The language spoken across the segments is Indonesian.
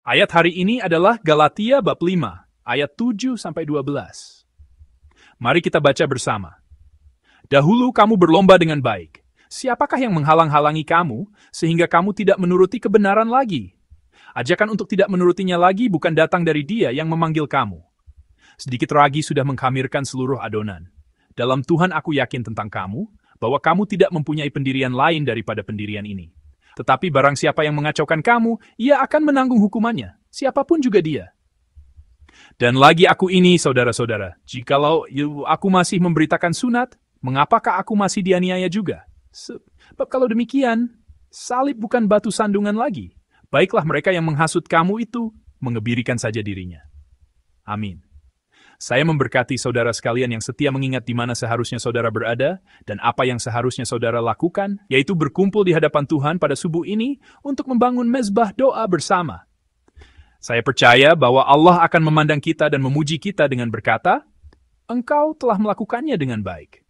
Ayat hari ini adalah Galatia bab 5, ayat 7-12. Mari kita baca bersama. Dahulu kamu berlomba dengan baik. Siapakah yang menghalang-halangi kamu, sehingga kamu tidak menuruti kebenaran lagi? Ajakan untuk tidak menurutinya lagi bukan datang dari Dia yang memanggil kamu. Sedikit ragi sudah mengkhamirkan seluruh adonan. Dalam Tuhan aku yakin tentang kamu, bahwa kamu tidak mempunyai pendirian lain daripada pendirian ini. Tetapi barang siapa yang mengacaukan kamu, ia akan menanggung hukumannya, siapapun juga dia. Dan lagi aku ini, saudara-saudara, jikalau aku masih memberitakan sunat, mengapakah aku masih dianiaya juga? Sebab kalau demikian, salib bukan batu sandungan lagi. Baiklah mereka yang menghasut kamu itu, mengebirikan saja dirinya. Amin. Saya memberkati saudara sekalian yang setia mengingat di mana seharusnya saudara berada dan apa yang seharusnya saudara lakukan, yaitu berkumpul di hadapan Tuhan pada subuh ini untuk membangun mezbah doa bersama. Saya percaya bahwa Allah akan memandang kita dan memuji kita dengan berkata, "Engkau telah melakukannya dengan baik."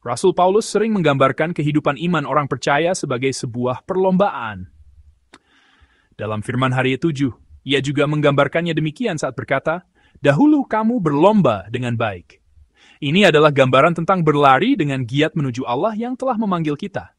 Rasul Paulus sering menggambarkan kehidupan iman orang percaya sebagai sebuah perlombaan. Dalam firman hari 7, ia juga menggambarkannya demikian saat berkata, "Dahulu kamu berlomba dengan baik." Ini adalah gambaran tentang berlari dengan giat menuju Allah yang telah memanggil kita.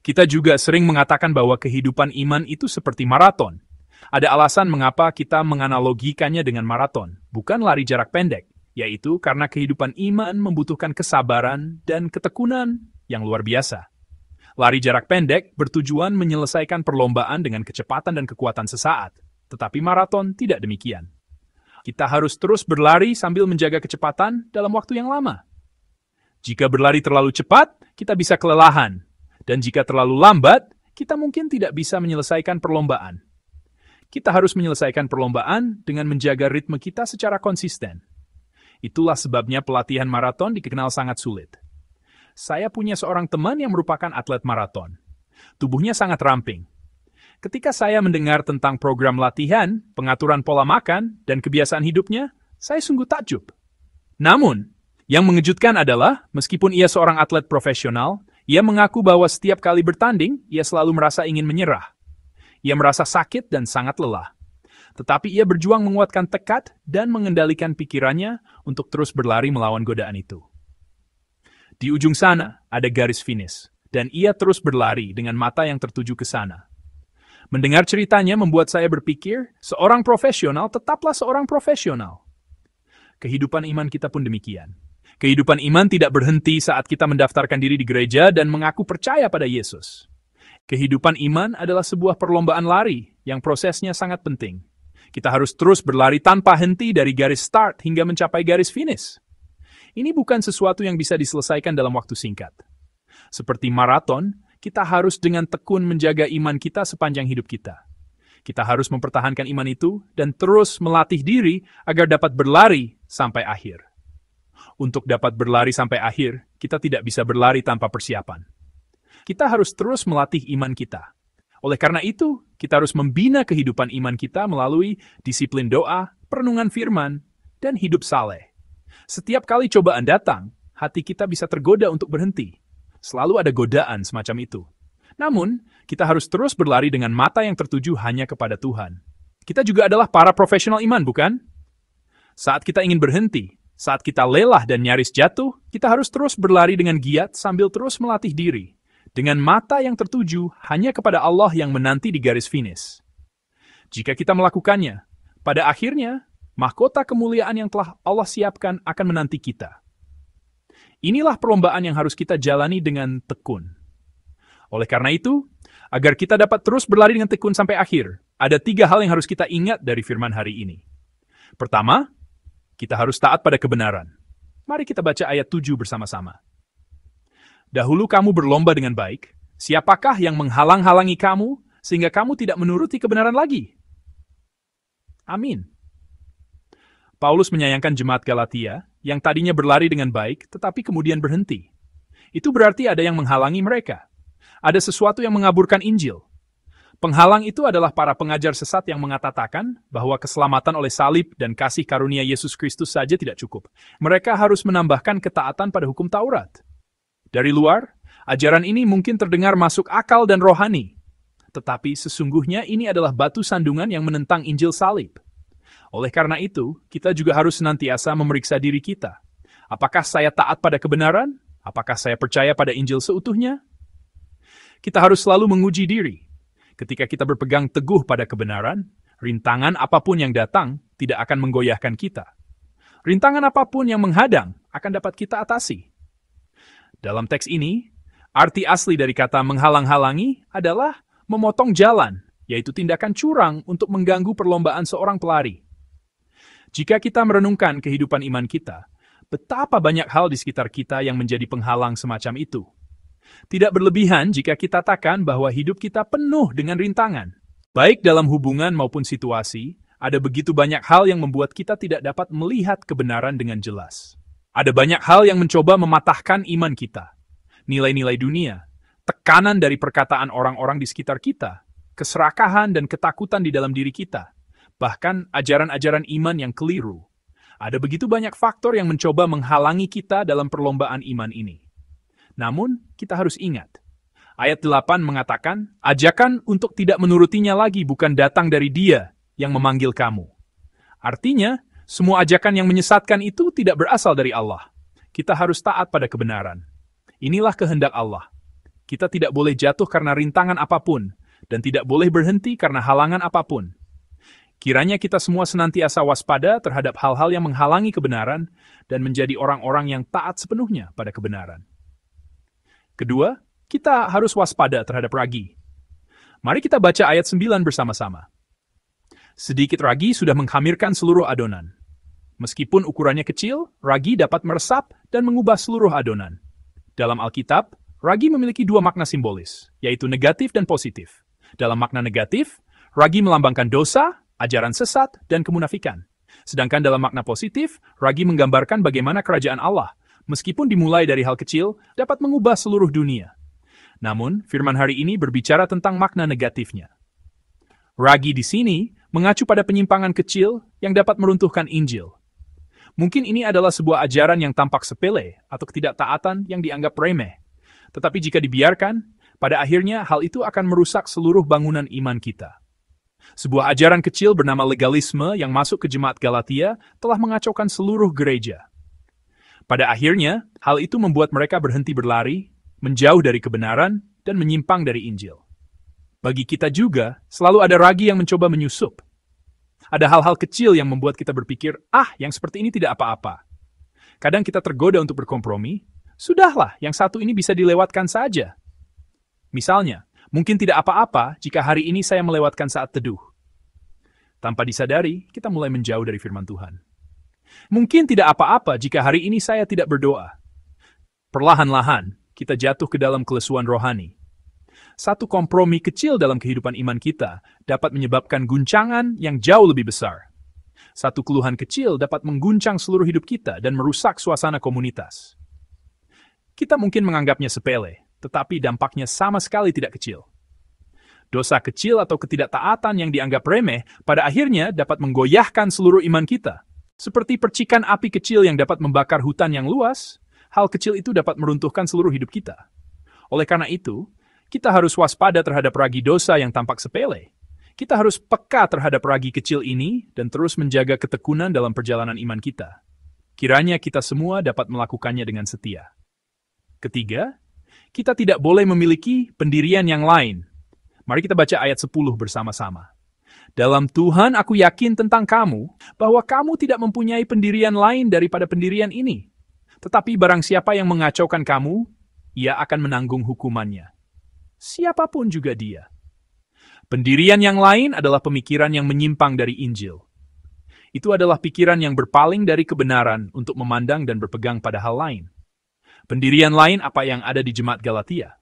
Kita juga sering mengatakan bahwa kehidupan iman itu seperti maraton. Ada alasan mengapa kita menganalogikannya dengan maraton, bukan lari jarak pendek, yaitu karena kehidupan iman membutuhkan kesabaran dan ketekunan yang luar biasa. Lari jarak pendek bertujuan menyelesaikan perlombaan dengan kecepatan dan kekuatan sesaat, tetapi maraton tidak demikian. Kita harus terus berlari sambil menjaga kecepatan dalam waktu yang lama. Jika berlari terlalu cepat, kita bisa kelelahan. Dan jika terlalu lambat, kita mungkin tidak bisa menyelesaikan perlombaan. Kita harus menyelesaikan perlombaan dengan menjaga ritme kita secara konsisten. Itulah sebabnya pelatihan maraton dikenal sangat sulit. Saya punya seorang teman yang merupakan atlet maraton. Tubuhnya sangat ramping. Ketika saya mendengar tentang program latihan, pengaturan pola makan, dan kebiasaan hidupnya, saya sungguh takjub. Namun, yang mengejutkan adalah, meskipun ia seorang atlet profesional, ia mengaku bahwa setiap kali bertanding, ia selalu merasa ingin menyerah. Ia merasa sakit dan sangat lelah. Tetapi ia berjuang menguatkan tekad dan mengendalikan pikirannya untuk terus berlari melawan godaan itu. Di ujung sana, ada garis finish, dan ia terus berlari dengan mata yang tertuju ke sana. Mendengar ceritanya membuat saya berpikir, seorang profesional tetaplah seorang profesional. Kehidupan iman kita pun demikian. Kehidupan iman tidak berhenti saat kita mendaftarkan diri di gereja dan mengaku percaya pada Yesus. Kehidupan iman adalah sebuah perlombaan lari yang prosesnya sangat penting. Kita harus terus berlari tanpa henti dari garis start hingga mencapai garis finish. Ini bukan sesuatu yang bisa diselesaikan dalam waktu singkat. Seperti maraton, kita harus dengan tekun menjaga iman kita sepanjang hidup kita. Kita harus mempertahankan iman itu dan terus melatih diri agar dapat berlari sampai akhir. Untuk dapat berlari sampai akhir, kita tidak bisa berlari tanpa persiapan. Kita harus terus melatih iman kita. Oleh karena itu, kita harus membina kehidupan iman kita melalui disiplin doa, perenungan firman, dan hidup saleh. Setiap kali cobaan datang, hati kita bisa tergoda untuk berhenti. Selalu ada godaan semacam itu. Namun, kita harus terus berlari dengan mata yang tertuju hanya kepada Tuhan. Kita juga adalah para profesional iman, bukan? Saat kita ingin berhenti, saat kita lelah dan nyaris jatuh, kita harus terus berlari dengan giat sambil terus melatih diri. Dengan mata yang tertuju hanya kepada Allah yang menanti di garis finish. Jika kita melakukannya, pada akhirnya, mahkota kemuliaan yang telah Allah siapkan akan menanti kita. Inilah perlombaan yang harus kita jalani dengan tekun. Oleh karena itu, agar kita dapat terus berlari dengan tekun sampai akhir, ada 3 hal yang harus kita ingat dari firman hari ini. Pertama, kita harus taat pada kebenaran. Mari kita baca ayat 7 bersama-sama. Dahulu kamu berlomba dengan baik, siapakah yang menghalang-halangi kamu, sehingga kamu tidak menuruti kebenaran lagi? Amin. Paulus menyayangkan jemaat Galatia yang tadinya berlari dengan baik, tetapi kemudian berhenti. Itu berarti ada yang menghalangi mereka. Ada sesuatu yang mengaburkan Injil. Penghalang itu adalah para pengajar sesat yang mengatakan bahwa keselamatan oleh salib dan kasih karunia Yesus Kristus saja tidak cukup. Mereka harus menambahkan ketaatan pada hukum Taurat. Dari luar, ajaran ini mungkin terdengar masuk akal dan rohani. tetapi sesungguhnya ini adalah batu sandungan yang menentang Injil salib. Oleh karena itu, kita juga harus senantiasa memeriksa diri kita. Apakah saya taat pada kebenaran? Apakah saya percaya pada Injil seutuhnya? Kita harus selalu menguji diri. Ketika kita berpegang teguh pada kebenaran, rintangan apapun yang datang tidak akan menggoyahkan kita. Rintangan apapun yang menghadang akan dapat kita atasi. Dalam teks ini, arti asli dari kata menghalang-halangi adalah memotong jalan, yaitu tindakan curang untuk mengganggu perlombaan seorang pelari. Jika kita merenungkan kehidupan iman kita, betapa banyak hal di sekitar kita yang menjadi penghalang semacam itu. Tidak berlebihan jika kita katakan bahwa hidup kita penuh dengan rintangan. Baik dalam hubungan maupun situasi, ada begitu banyak hal yang membuat kita tidak dapat melihat kebenaran dengan jelas. Ada banyak hal yang mencoba mematahkan iman kita. Nilai-nilai dunia, tekanan dari perkataan orang-orang di sekitar kita, keserakahan dan ketakutan di dalam diri kita, bahkan ajaran-ajaran iman yang keliru. Ada begitu banyak faktor yang mencoba menghalangi kita dalam perlombaan iman ini. Namun, kita harus ingat. Ayat 8 mengatakan, ajakan untuk tidak menurutinya lagi bukan datang dari Dia yang memanggil kamu. Artinya, semua ajakan yang menyesatkan itu tidak berasal dari Allah. Kita harus taat pada kebenaran. Inilah kehendak Allah. Kita tidak boleh jatuh karena rintangan apapun, dan tidak boleh berhenti karena halangan apapun. Kiranya kita semua senantiasa waspada terhadap hal-hal yang menghalangi kebenaran dan menjadi orang-orang yang taat sepenuhnya pada kebenaran. Kedua, kita harus waspada terhadap ragi. Mari kita baca ayat 9 bersama-sama. Sedikit ragi sudah menghamirkan seluruh adonan. Meskipun ukurannya kecil, ragi dapat meresap dan mengubah seluruh adonan. Dalam Alkitab, ragi memiliki dua makna simbolis, yaitu negatif dan positif. Dalam makna negatif, ragi melambangkan dosa, ajaran sesat, dan kemunafikan. Sedangkan dalam makna positif, ragi menggambarkan bagaimana kerajaan Allah, meskipun dimulai dari hal kecil, dapat mengubah seluruh dunia. Namun, firman hari ini berbicara tentang makna negatifnya. Ragi di sini mengacu pada penyimpangan kecil yang dapat meruntuhkan Injil. Mungkin ini adalah sebuah ajaran yang tampak sepele atau ketidaktaatan yang dianggap remeh. Tetapi jika dibiarkan, pada akhirnya hal itu akan merusak seluruh bangunan iman kita. Sebuah ajaran kecil bernama legalisme yang masuk ke jemaat Galatia telah mengacaukan seluruh gereja. Pada akhirnya, hal itu membuat mereka berhenti berlari, menjauh dari kebenaran, dan menyimpang dari Injil. Bagi kita juga, selalu ada ragi yang mencoba menyusup. Ada hal-hal kecil yang membuat kita berpikir, yang seperti ini tidak apa-apa. Kadang kita tergoda untuk berkompromi, sudahlah, yang satu ini bisa dilewatkan saja. Misalnya, mungkin tidak apa-apa jika hari ini saya melewatkan saat teduh. Tanpa disadari, kita mulai menjauh dari firman Tuhan. Mungkin tidak apa-apa jika hari ini saya tidak berdoa. Perlahan-lahan, kita jatuh ke dalam kelesuan rohani. Satu kompromi kecil dalam kehidupan iman kita dapat menyebabkan guncangan yang jauh lebih besar. Satu keluhan kecil dapat mengguncang seluruh hidup kita dan merusak suasana komunitas. Kita mungkin menganggapnya sepele, tetapi dampaknya sama sekali tidak kecil. Dosa kecil atau ketidaktaatan yang dianggap remeh pada akhirnya dapat menggoyahkan seluruh iman kita. Seperti percikan api kecil yang dapat membakar hutan yang luas, hal kecil itu dapat meruntuhkan seluruh hidup kita. Oleh karena itu, kita harus waspada terhadap ragi dosa yang tampak sepele. Kita harus peka terhadap ragi kecil ini dan terus menjaga ketekunan dalam perjalanan iman kita. Kiranya kita semua dapat melakukannya dengan setia. Ketiga, kita tidak boleh memiliki pendirian yang lain. Mari kita baca ayat 10 bersama-sama. Dalam Tuhan aku yakin tentang kamu, bahwa kamu tidak mempunyai pendirian lain daripada pendirian ini. Tetapi barang siapa yang mengacaukan kamu, ia akan menanggung hukumannya. Siapapun juga dia. Pendirian yang lain adalah pemikiran yang menyimpang dari Injil. Itu adalah pikiran yang berpaling dari kebenaran untuk memandang dan berpegang pada hal lain. Pendirian lain apa yang ada di jemaat Galatia.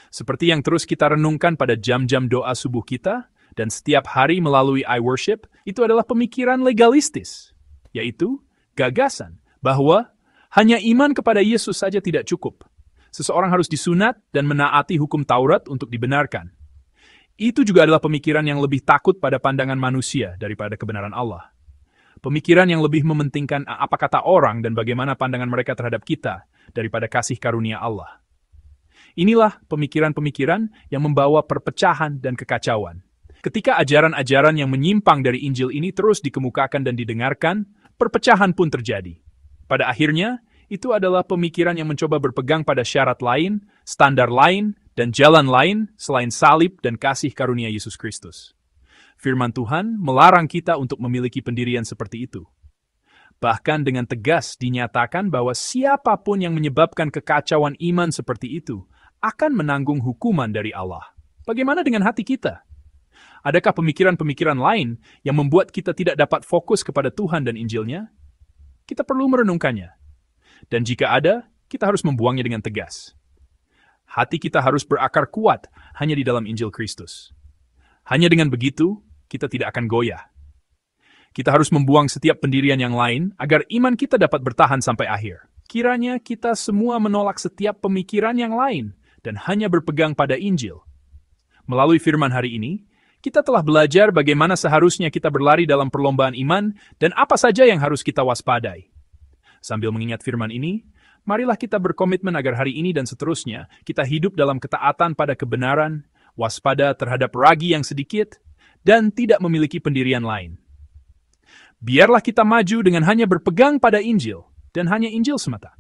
Seperti yang terus kita renungkan pada jam-jam doa subuh kita, dan setiap hari melalui iWorship, itu adalah pemikiran legalistis, yaitu gagasan bahwa hanya iman kepada Yesus saja tidak cukup. Seseorang harus disunat dan menaati hukum Taurat untuk dibenarkan. Itu juga adalah pemikiran yang lebih takut pada pandangan manusia daripada kebenaran Allah. Pemikiran yang lebih mementingkan apa kata orang dan bagaimana pandangan mereka terhadap kita daripada kasih karunia Allah. Inilah pemikiran-pemikiran yang membawa perpecahan dan kekacauan. Ketika ajaran-ajaran yang menyimpang dari Injil ini terus dikemukakan dan didengarkan, perpecahan pun terjadi. Pada akhirnya, itu adalah pemikiran yang mencoba berpegang pada syarat lain, standar lain, dan jalan lain selain salib dan kasih karunia Yesus Kristus. Firman Tuhan melarang kita untuk memiliki pendirian seperti itu. Bahkan dengan tegas dinyatakan bahwa siapapun yang menyebabkan kekacauan iman seperti itu akan menanggung hukuman dari Allah. Bagaimana dengan hati kita? Adakah pemikiran-pemikiran lain yang membuat kita tidak dapat fokus kepada Tuhan dan Injilnya? Kita perlu merenungkannya. Dan jika ada, kita harus membuangnya dengan tegas. Hati kita harus berakar kuat hanya di dalam Injil Kristus. Hanya dengan begitu, kita tidak akan goyah. Kita harus membuang setiap pendirian yang lain agar iman kita dapat bertahan sampai akhir. Kiranya kita semua menolak setiap pemikiran yang lain dan hanya berpegang pada Injil. Melalui firman hari ini, kita telah belajar bagaimana seharusnya kita berlari dalam perlombaan iman dan apa saja yang harus kita waspadai. Sambil mengingat firman ini, marilah kita berkomitmen agar hari ini dan seterusnya kita hidup dalam ketaatan pada kebenaran, waspada terhadap ragi yang sedikit, dan tidak memiliki pendirian lain. Biarlah kita maju dengan hanya berpegang pada Injil dan hanya Injil semata.